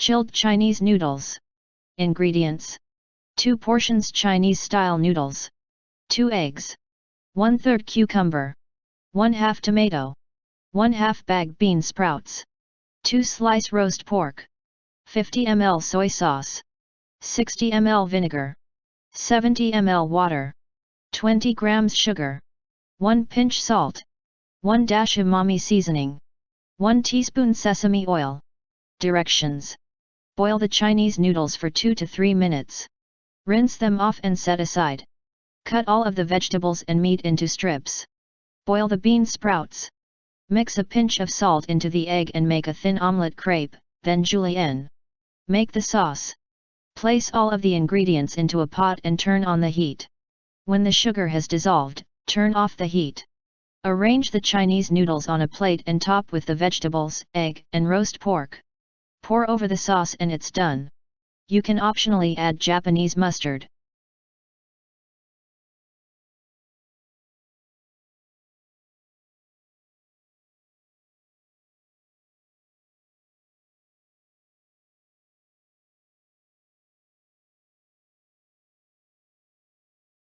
Chilled Chinese Noodles. Ingredients: 2 portions Chinese-style noodles, 2 eggs, 1/3 cucumber, 1/2 tomato, 1/2 bag bean sprouts, 2 slice roast pork, 50 ml soy sauce, 60 ml vinegar, 70 ml water, 20 grams sugar, 1 pinch salt, 1 dash umami seasoning, 1 teaspoon sesame oil. Directions: boil the Chinese noodles for 2 to 3 minutes. Rinse them off and set aside. Cut all of the vegetables and meat into strips. Boil the bean sprouts. Mix a pinch of salt into the egg and make a thin omelet crepe, then julienne. Make the sauce. Place all of the ingredients into a pot and turn on the heat. When the sugar has dissolved, turn off the heat. Arrange the Chinese noodles on a plate and top with the vegetables, egg, and roast pork. Pour over the sauce and it's done. You can optionally add Japanese mustard.